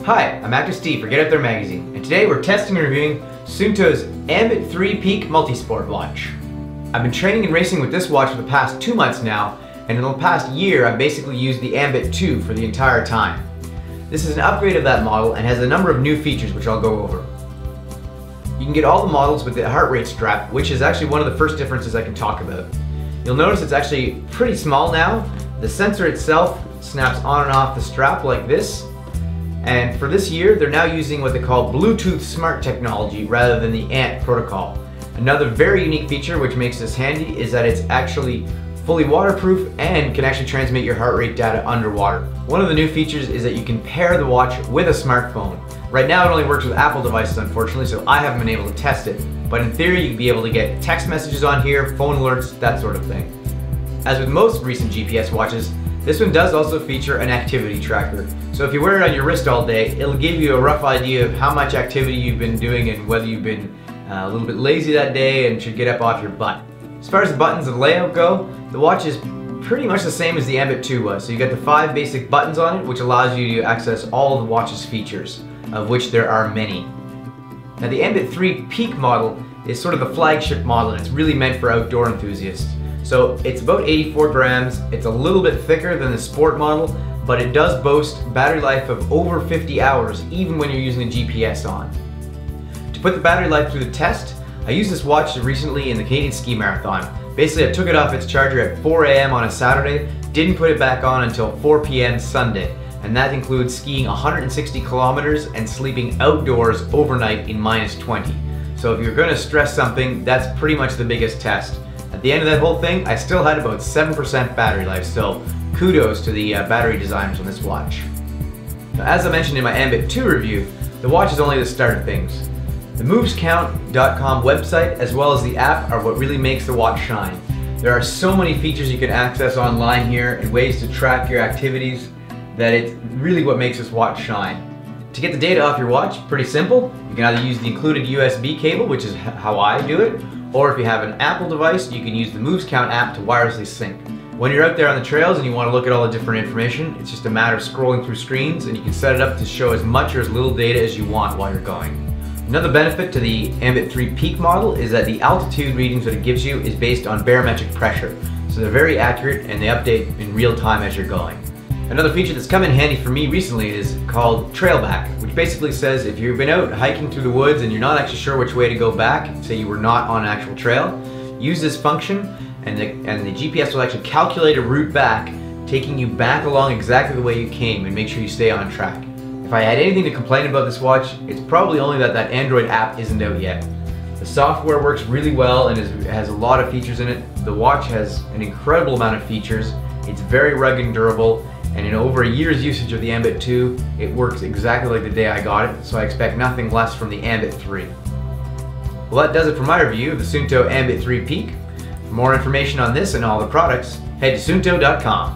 Hi, I'm ActiveSteve for Get Out There magazine, and today we're testing and reviewing Suunto's Ambit3 Peak Multisport watch. I've been training and racing with this watch for the past 2 months now, and in the past year I've basically used the Ambit2 for the entire time. This is an upgrade of that model and has a number of new features which I'll go over. You can get all the models with the heart rate strap, which is actually one of the first differences I can talk about. You'll notice it's actually pretty small now. The sensor itself snaps on and off the strap like this. And for this year, they're now using what they call Bluetooth Smart technology rather than the ANT protocol. Another very unique feature which makes this handy is that it's actually fully waterproof and can actually transmit your heart rate data underwater. One of the new features is that you can pair the watch with a smartphone. Right now it only works with Apple devices, unfortunately, so I haven't been able to test it. But in theory, you'd be able to get text messages on here, phone alerts, that sort of thing. As with most recent GPS watches, this one does also feature an activity tracker. So if you wear it on your wrist all day, it'll give you a rough idea of how much activity you've been doing and whether you've been a little bit lazy that day and should get up off your butt. As far as the buttons and layout go, the watch is pretty much the same as the Ambit2 was. So you got the 5 basic buttons on it, which allows you to access all of the watch's features, of which there are many. Now the Ambit3 Peak model is sort of the flagship model, and it's really meant for outdoor enthusiasts. So it's about 84 grams, it's a little bit thicker than the Sport model, but it does boast battery life of over 50 hours, even when you're using the GPS on. To put the battery life through the test, I used this watch recently in the Canadian Ski Marathon. Basically, I took it off its charger at 4 a.m. on a Saturday, didn't put it back on until 4 p.m. Sunday, and that includes skiing 160 kilometers and sleeping outdoors overnight in -20. So if you're going to stress something, that's pretty much the biggest test. At the end of that whole thing, I still had about 7% battery life, so kudos to the battery designers on this watch. Now, as I mentioned in my Ambit2 review, the watch is only the start of things. The movescount.com website as well as the app are what really makes the watch shine. There are so many features you can access online here and ways to track your activities that it's really what makes this watch shine. To get the data off your watch, pretty simple. You can either use the included USB cable, which is how I do it, or if you have an Apple device, you can use the MovesCount app to wirelessly sync. When you're out there on the trails and you want to look at all the different information, it's just a matter of scrolling through screens, and you can set it up to show as much or as little data as you want while you're going. Another benefit to the Ambit3 Peak model is that the altitude readings that it gives you is based on barometric pressure. So they're very accurate and they update in real time as you're going. Another feature that's come in handy for me recently is called Trailback, which basically says if you've been out hiking through the woods and you're not actually sure which way to go back, say you were not on an actual trail, use this function and the GPS will actually calculate a route back, taking you back along exactly the way you came and make sure you stay on track. If I had anything to complain about this watch, it's probably only that that Android app isn't out yet. The software works really well and has a lot of features in it. The watch has an incredible amount of features. It's very rugged and durable. And in over a year's usage of the Ambit2, it works exactly like the day I got it, so I expect nothing less from the Ambit3. Well, that does it for my review of the Suunto Ambit3 Peak. For more information on this and all the products, head to Suunto.com.